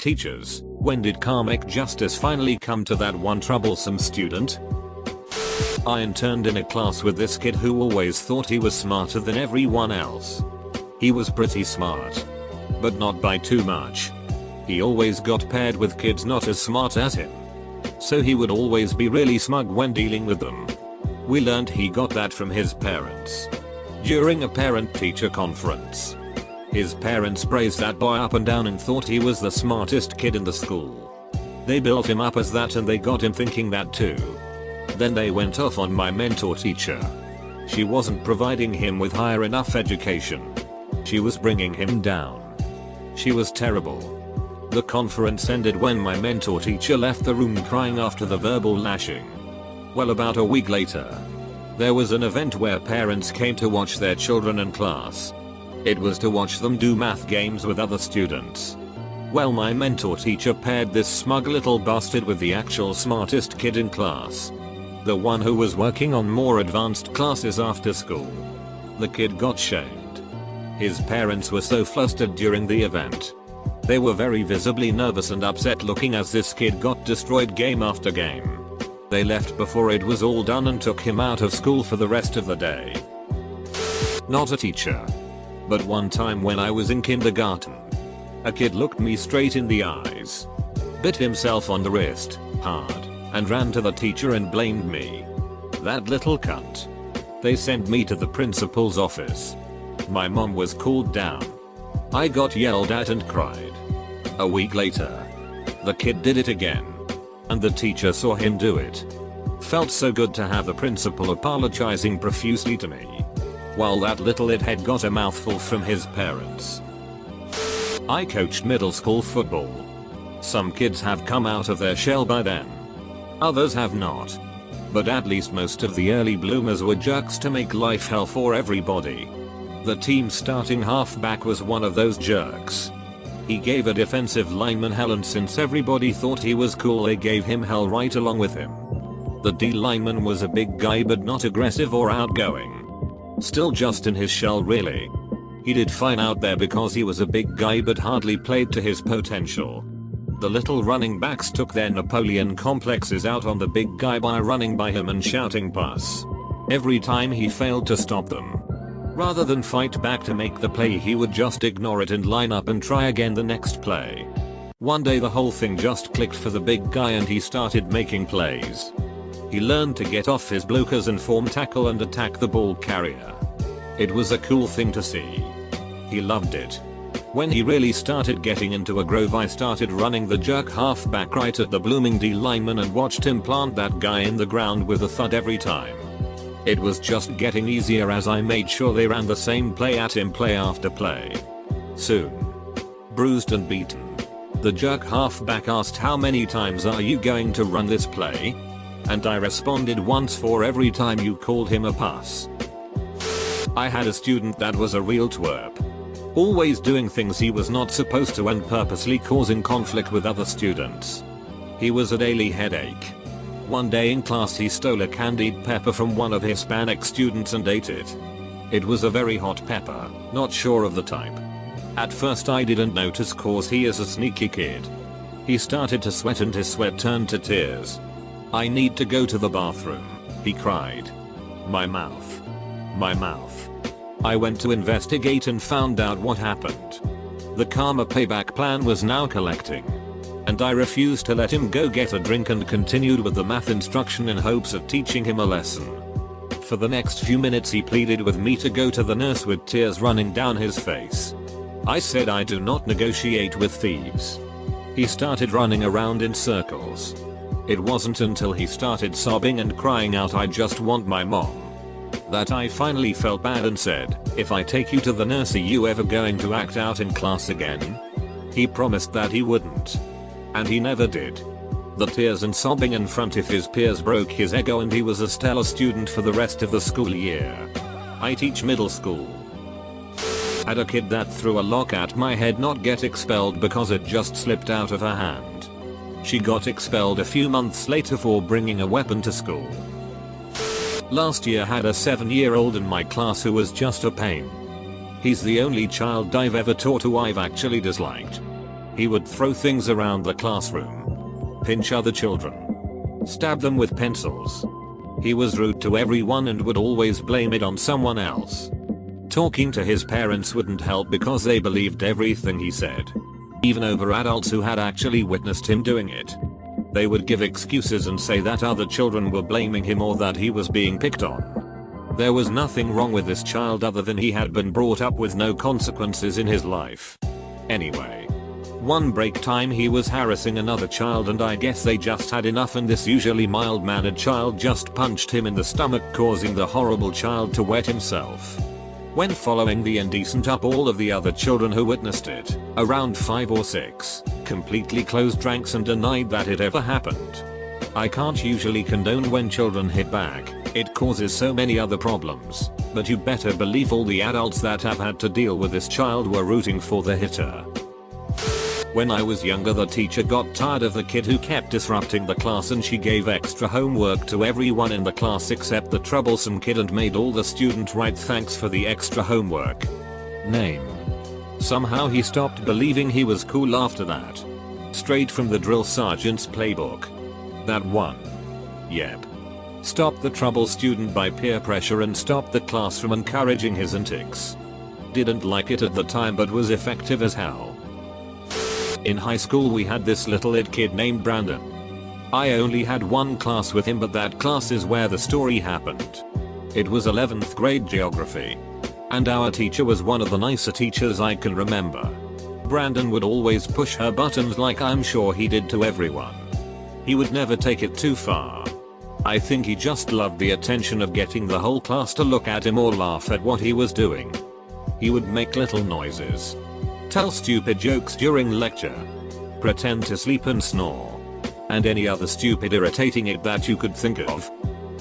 teachers, when did karmic justice finally come to that one troublesome student? I interned in a class with this kid who always thought he was smarter than everyone else. He was pretty smart, but not by too much. He always got paired with kids not as smart as him, so he would always be really smug when dealing with them. We learned he got that from his parents. During a parent-teacher conference, his parents praised that boy up and down and thought he was the smartest kid in the school. They built him up as that and they got him thinking that too. Then they went off on my mentor teacher. She wasn't providing him with higher enough education. She was bringing him down. She was terrible. The conference ended when my mentor teacher left the room crying after the verbal lashing. Well, about a week later, there was an event where parents came to watch their children in class. It was to watch them do math games with other students. Well, my mentor teacher paired this smug little bastard with the actual smartest kid in class. The one who was working on more advanced classes after school. The kid got shamed. His parents were so flustered during the event. They were very visibly nervous and upset looking as this kid got destroyed game after game. They left before it was all done and took him out of school for the rest of the day. Not a teacher. But one time when I was in kindergarten, a kid looked me straight in the eyes, bit himself on the wrist, hard, and ran to the teacher and blamed me. That little cunt. They sent me to the principal's office. My mom was called down. I got yelled at and cried. A week later, the kid did it again. And the teacher saw him do it. Felt so good to have the principal apologizing profusely to me, while that little idiot got a mouthful from his parents. I coached middle school football. Some kids have come out of their shell by then. Others have not. But at least most of the early bloomers were jerks to make life hell for everybody. The team's starting halfback was one of those jerks. He gave a defensive lineman hell, and since everybody thought he was cool, they gave him hell right along with him. The D lineman was a big guy but not aggressive or outgoing. Still just in his shell really. He did fine out there because he was a big guy but hardly played to his potential. The little running backs took their Napoleon complexes out on the big guy by running by him and shouting pass every time he failed to stop them. Rather than fight back to make the play, he would just ignore it and line up and try again the next play. One day the whole thing just clicked for the big guy and he started making plays. He learned to get off his blockers and form tackle and attack the ball carrier. It was a cool thing to see. He loved it. When he really started getting into a groove, I started running the jerk halfback right at the blooming D lineman and watched him plant that guy in the ground with a thud every time. It was just getting easier as I made sure they ran the same play at him play after play. Soon, bruised and beaten, the jerk halfback asked, "How many times are you going to run this play?" And I responded, "Once for every time you called him a pass." I had a student that was a real twerp. Always doing things he was not supposed to and purposely causing conflict with other students. He was a daily headache. One day in class he stole a candied pepper from one of Hispanic students and ate it. It was a very hot pepper, not sure of the type. At first I didn't notice cause he is a sneaky kid. He started to sweat and his sweat turned to tears. "I need to go to the bathroom," he cried. My mouth. My mouth. I went to investigate and found out what happened. The karma payback plan was now collecting. And I refused to let him go get a drink and continued with the math instruction in hopes of teaching him a lesson. For the next few minutes he pleaded with me to go to the nurse with tears running down his face. I said I do not negotiate with thieves. He started running around in circles. It wasn't until he started sobbing and crying out, "I just want my mom," that I finally felt bad and said, "If I take you to the nurse, are you ever going to act out in class again?" He promised that he wouldn't. And he never did. The tears and sobbing in front of his peers broke his ego and he was a stellar student for the rest of the school year. I teach middle school. Had a kid that threw a lock at my head not get expelled because it just slipped out of her hand. She got expelled a few months later for bringing a weapon to school. Last year had a 7-year-old in my class who was just a pain. He's the only child I've ever taught who I've actually disliked. He would throw things around the classroom, pinch other children, stab them with pencils. He was rude to everyone and would always blame it on someone else. Talking to his parents wouldn't help because they believed everything he said, even over adults who had actually witnessed him doing it. They would give excuses and say that other children were blaming him or that he was being picked on. There was nothing wrong with this child other than he had been brought up with no consequences in his life. Anyway, one break time he was harassing another child and I guess they just had enough and this usually mild-mannered child just punched him in the stomach, causing the horrible child to wet himself. When following the indecent up, all of the other children who witnessed it, around 5 or 6, completely closed ranks and denied that it ever happened. I can't usually condone when children hit back, it causes so many other problems, but you better believe all the adults that have had to deal with this child were rooting for the hitter. When I was younger, the teacher got tired of the kid who kept disrupting the class and she gave extra homework to everyone in the class except the troublesome kid and made all the students write thanks for the extra homework. Name. Somehow he stopped believing he was cool after that. Straight from the drill sergeant's playbook. That one. Yep. Stopped the trouble student by peer pressure and stopped the class from encouraging his antics. Didn't like it at the time but was effective as hell. In high school we had this little it kid named Brandon. I only had one class with him, but that class is where the story happened. It was 11th grade geography. And our teacher was one of the nicer teachers I can remember. Brandon would always push her buttons like I'm sure he did to everyone. He would never take it too far. I think he just loved the attention of getting the whole class to look at him or laugh at what he was doing. He would make little noises, tell stupid jokes during lecture, pretend to sleep and snore, and any other stupid irritating it that you could think of.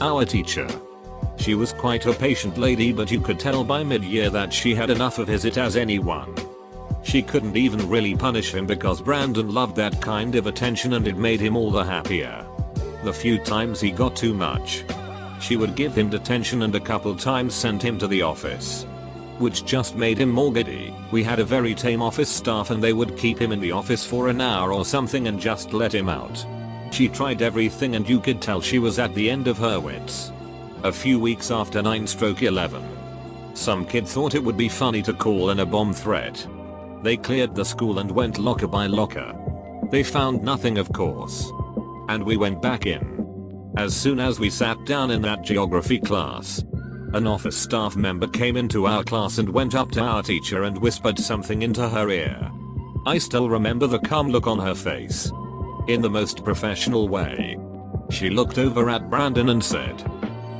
Our teacher. She was quite a patient lady, but you could tell by mid-year that she had enough of his it as anyone. She couldn't even really punish him because Brandon loved that kind of attention and it made him all the happier. The few times he got too much, she would give him detention and a couple times sent him to the office, which just made him more giddy. We had a very tame office staff and they would keep him in the office for an hour or something and just let him out. She tried everything and you could tell she was at the end of her wits. A few weeks after 9/11, some kid thought it would be funny to call in a bomb threat. They cleared the school and went locker by locker. They found nothing, of course. And we went back in. As soon as we sat down in that geography class, an office staff member came into our class and went up to our teacher and whispered something into her ear. I still remember the calm look on her face. In the most professional way, she looked over at Brandon and said,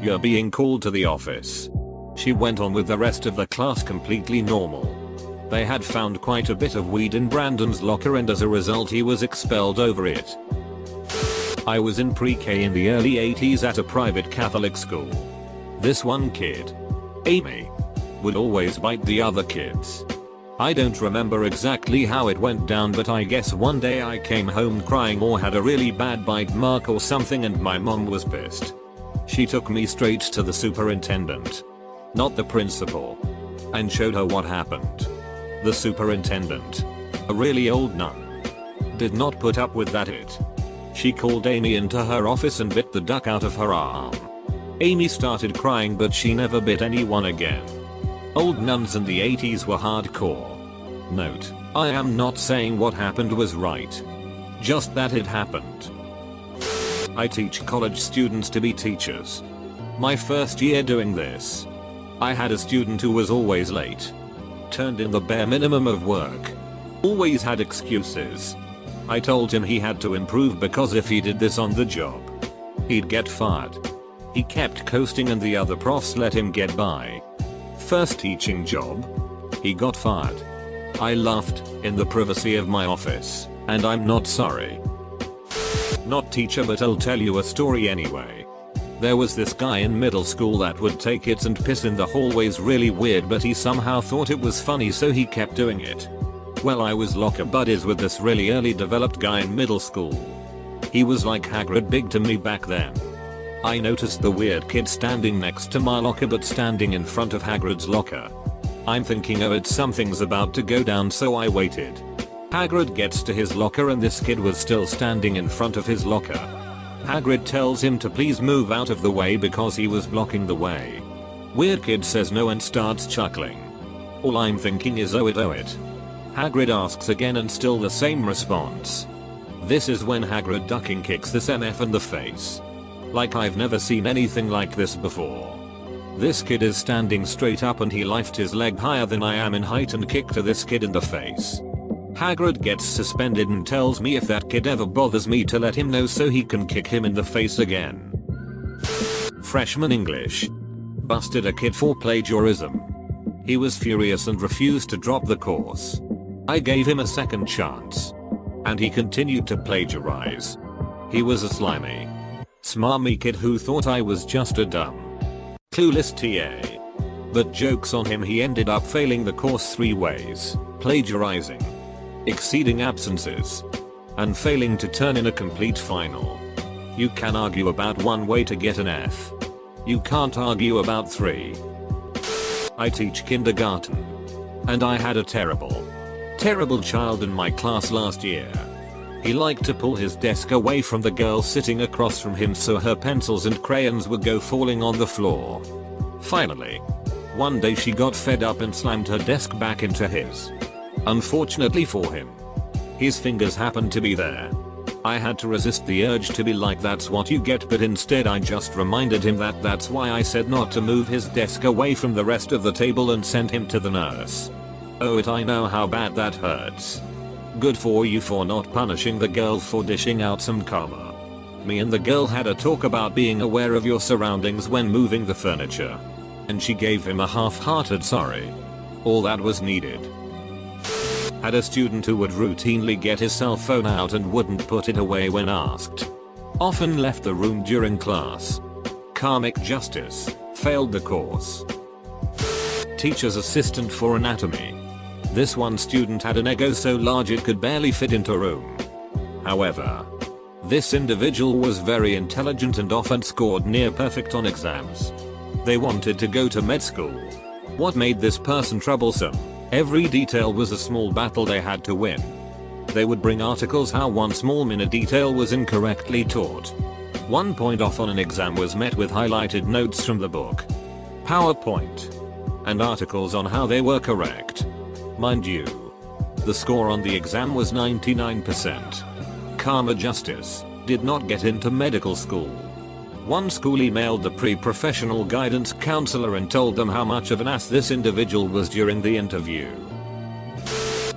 "You're being called to the office." She went on with the rest of the class completely normal. They had found quite a bit of weed in Brandon's locker and as a result he was expelled over it. I was in pre-K in the early 80s at a private Catholic school. This one kid, Amy, would always bite the other kids. I don't remember exactly how it went down, but I guess one day I came home crying or had a really bad bite mark or something and my mom was pissed. She took me straight to the superintendent, not the principal, and showed her what happened. The superintendent, a really old nun, did not put up with that it. She called Amy into her office and bit the duck out of her arm. Amy started crying, but she never bit anyone again. Old nuns in the 80s were hardcore. Note, I am not saying what happened was right, just that it happened. I teach college students to be teachers. My first year doing this, I had a student who was always late, turned in the bare minimum of work, always had excuses. I told him he had to improve because if he did this on the job, he'd get fired. He kept coasting and the other profs let him get by. First teaching job, he got fired. I laughed in the privacy of my office, and I'm not sorry. Not teacher, but I'll tell you a story anyway. There was this guy in middle school that would take it and piss in the hallways really weird, but he somehow thought it was funny so he kept doing it. Well, I was locker buddies with this really early developed guy in middle school. He was like Hagrid big to me back then. I noticed the weird kid standing next to my locker but standing in front of Hagrid's locker. I'm thinking, oh, it's something's about to go down, so I waited. Hagrid gets to his locker and this kid was still standing in front of his locker. Hagrid tells him to please move out of the way because he was blocking the way. Weird kid says no and starts chuckling. All I'm thinking is oh it. Hagrid asks again and still the same response. This is when Hagrid ducking kicks this MF in the face. Like I've never seen anything like this before. This kid is standing straight up and he lifted his leg higher than I am in height and kicked to this kid in the face. Hagrid gets suspended and tells me if that kid ever bothers me to let him know so he can kick him in the face again. Freshman English. Busted a kid for plagiarism. He was furious and refused to drop the course. I gave him a second chance. And he continued to plagiarize. He was a slimy, smarmy kid who thought I was just a dumb, clueless TA. But joke's on him, he ended up failing the course 3 ways: plagiarizing, exceeding absences, and failing to turn in a complete final. You can argue about 1 way to get an F. You can't argue about 3. I teach kindergarten. And I had a terrible child in my class last year. He liked to pull his desk away from the girl sitting across from him so her pencils and crayons would go falling on the floor. Finally, one day she got fed up and slammed her desk back into his. Unfortunately for him, his fingers happened to be there. I had to resist the urge to be like that's what you get, but instead I just reminded him that that's why I said not to move his desk away from the rest of the table and sent him to the nurse. Oh I know how bad that hurts. Good for you for not punishing the girl for dishing out some karma. Me and the girl had a talk about being aware of your surroundings when moving the furniture. And she gave him a half-hearted sorry. All that was needed. Had a student who would routinely get his cell phone out and wouldn't put it away when asked. Often left the room during class. Karmic justice. Failed the course. Teacher's assistant for anatomy. This one student had an ego so large it could barely fit into a room. However, this individual was very intelligent and often scored near perfect on exams. They wanted to go to med school. What made this person troublesome? Every detail was a small battle they had to win. They would bring articles how one small minor detail was incorrectly taught. 1 point off on an exam was met with highlighted notes from the book, PowerPoint, and articles on how they were correct. Mind you, the score on the exam was 99%. Karma justice. Did not get into medical school. One school emailed the pre-professional guidance counselor and told them how much of an ass this individual was during the interview.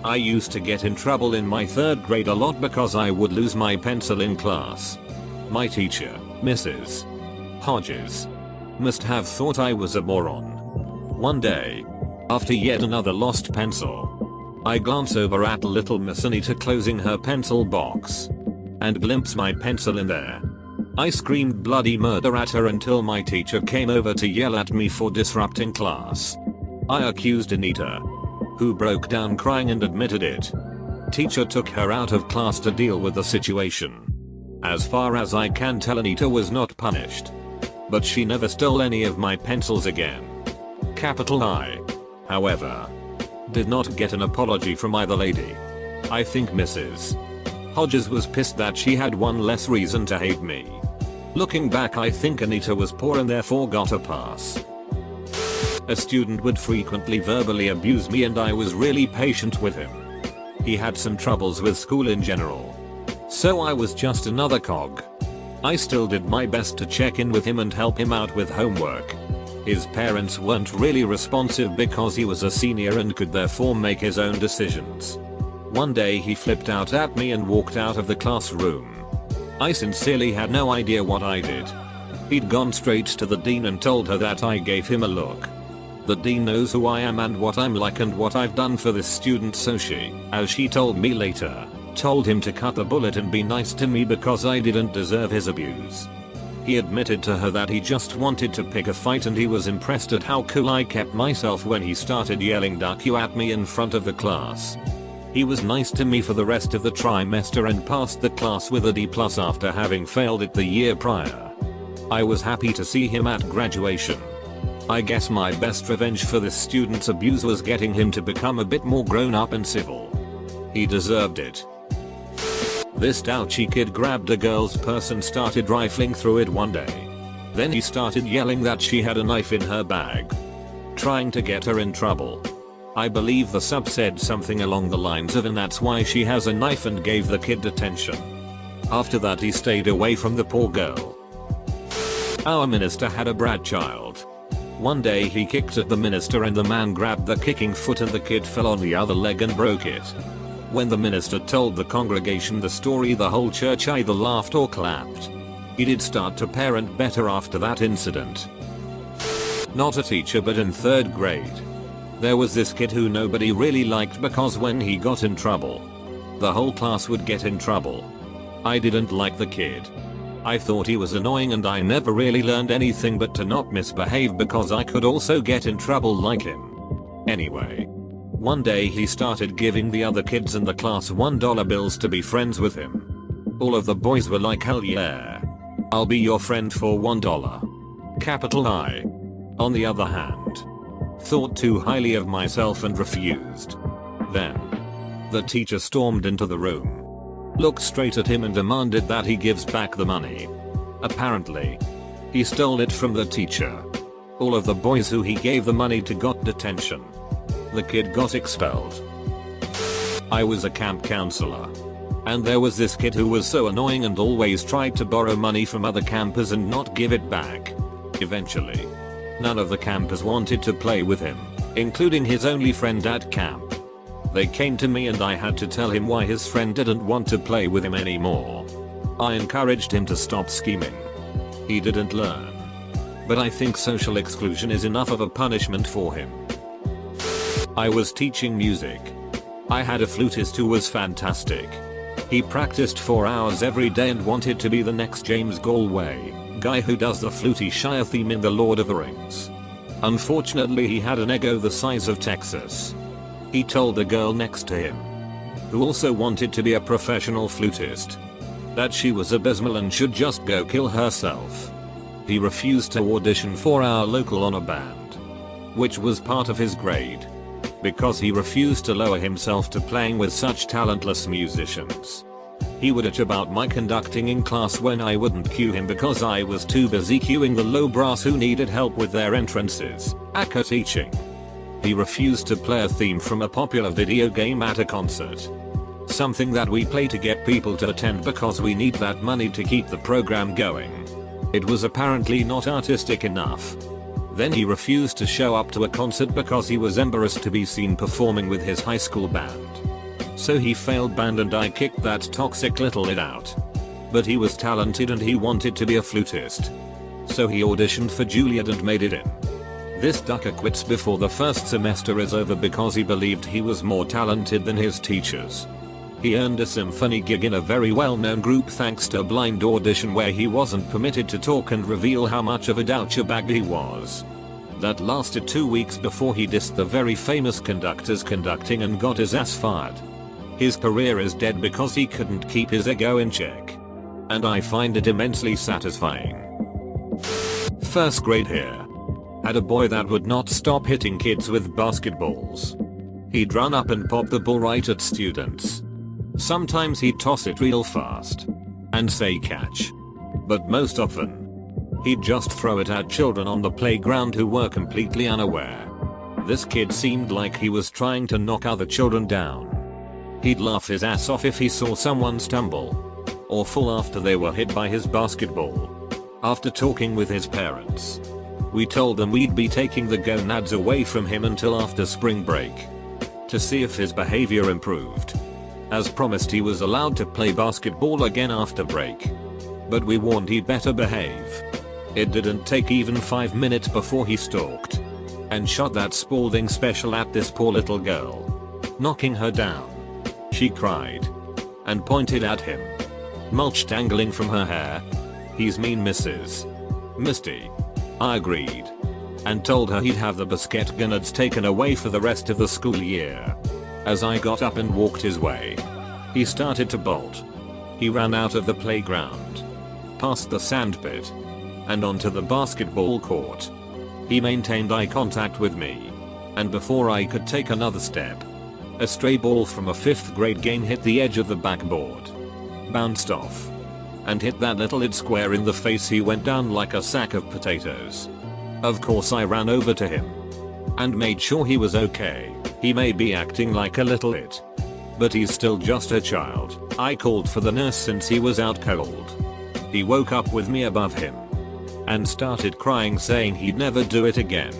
I used to get in trouble in my 3rd grade a lot because I would lose my pencil in class. My teacher, Mrs. Hodges, must have thought I was a moron. One day, after yet another lost pencil, I glance over at little Miss Anita closing her pencil box and glimpse my pencil in there. I screamed bloody murder at her until my teacher came over to yell at me for disrupting class. I accused Anita, who broke down crying and admitted it. Teacher took her out of class to deal with the situation. As far as I can tell, Anita was not punished. But she never stole any of my pencils again. Capital I, however, did not get an apology from either lady. I think Mrs. Hodges was pissed that she had one less reason to hate me. Looking back, I think Anita was poor and therefore got a pass. A student would frequently verbally abuse me and I was really patient with him. He had some troubles with school in general. So I was just another cog. I still did my best to check in with him and help him out with homework. His parents weren't really responsive because he was a senior and could therefore make his own decisions. One day he flipped out at me and walked out of the classroom. I sincerely had no idea what I did. He'd gone straight to the dean and told her that I gave him a look. The dean knows who I am and what I'm like and what I've done for this student, so she, as she told me later, told him to cut the bullet and be nice to me because I didn't deserve his abuse. He admitted to her that he just wanted to pick a fight and he was impressed at how cool I kept myself when he started yelling "duck you" at me in front of the class. He was nice to me for the rest of the trimester and passed the class with a D+ after having failed it the year prior. I was happy to see him at graduation. I guess my best revenge for this student's abuse was getting him to become a bit more grown up and civil. He deserved it. This douchey kid grabbed a girl's purse and started rifling through it one day. Then he started yelling that she had a knife in her bag, trying to get her in trouble. I believe the sub said something along the lines of "and that's why she has a knife," and gave the kid detention. After that he stayed away from the poor girl. Our minister had a brat child. One day he kicked at the minister and the man grabbed the kicking foot and the kid fell on the other leg and broke it. When the minister told the congregation the story, the whole church either laughed or clapped. He did start to parent better after that incident. Not a teacher, but in 3rd grade. There was this kid who nobody really liked because when he got in trouble, the whole class would get in trouble. I didn't like the kid. I thought he was annoying and I never really learned anything but to not misbehave because I could also get in trouble like him. Anyway, one day he started giving the other kids in the class $1 bills to be friends with him. All of the boys were like, "Hell yeah, I'll be your friend for $1. Capital I. On the other hand, thought too highly of myself and refused. Then, the teacher stormed into the room, looked straight at him and demanded that he gives back the money. Apparently, he stole it from the teacher. All of the boys who he gave the money to got detention. The kid got expelled. I was a camp counselor, and there was this kid who was so annoying and always tried to borrow money from other campers and not give it back. Eventually, none of the campers wanted to play with him, including his only friend at camp. They came to me and I had to tell him why his friend didn't want to play with him anymore. I encouraged him to stop scheming. He didn't learn. But I think social exclusion is enough of a punishment for him. I was teaching music. I had a flutist who was fantastic. He practiced 4 hours every day and wanted to be the next James Galway, guy who does the fluty Shire theme in The Lord of the Rings. Unfortunately, he had an ego the size of Texas. He told the girl next to him, who also wanted to be a professional flutist, that she was abysmal and should just go kill herself. He refused to audition for our local honor band, which was part of his grade, because he refused to lower himself to playing with such talentless musicians. He would bitch about my conducting in class when I wouldn't cue him because I was too busy cueing the low brass who needed help with their entrances, aka teaching. He refused to play a theme from a popular video game at a concert. Something that we play to get people to attend because we need that money to keep the program going. It was apparently not artistic enough. Then he refused to show up to a concert because he was embarrassed to be seen performing with his high school band. So he failed band and I kicked that toxic little lid out. But he was talented and he wanted to be a flutist. So he auditioned for Juilliard and made it in. This ducker quits before the first semester is over because he believed he was more talented than his teachers. He earned a symphony gig in a very well-known group thanks to a blind audition where he wasn't permitted to talk and reveal how much of a douchebag he was. That lasted 2 weeks before he dissed the very famous conductors conducting and got his ass fired. His career is dead because he couldn't keep his ego in check. And I find it immensely satisfying. 1st grade here. Had a boy that would not stop hitting kids with basketballs. He'd run up and pop the ball right at students. Sometimes he'd toss it real fast and say catch. But most often, he'd just throw it at children on the playground who were completely unaware. This kid seemed like he was trying to knock other children down. He'd laugh his ass off if he saw someone stumble or fall after they were hit by his basketball. After talking with his parents, we told them we'd be taking the gonads away from him until after spring break to see if his behavior improved. As promised, he was allowed to play basketball again after break. But we warned he'd better behave. It didn't take even 5 minutes before he stalked and shot that Spalding special at this poor little girl, knocking her down. She cried and pointed at him, mulch dangling from her hair. "He's mean, Mrs. Misty." I agreed and told her he'd have the basket gonads taken away for the rest of the school year. As I got up and walked his way, he started to bolt. He ran out of the playground, past the sand pit, and onto the basketball court. He maintained eye contact with me, and before I could take another step, A stray ball from a 5th grade game hit the edge of the backboard, bounced off, and hit that little id square in the face. He went down like a sack of potatoes. Of course I ran over to him and made sure he was okay. He may be acting like a little it, but he's still just a child. I called for the nurse since he was out cold. He woke up with me above him and started crying, saying he'd never do it again.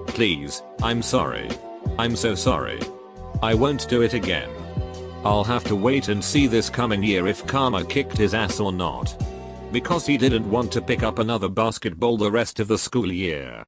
Please, I'm sorry. I'm so sorry. I won't do it again. I'll have to wait and see this coming year if karma kicked his ass or not, because he didn't want to pick up another basketball the rest of the school year.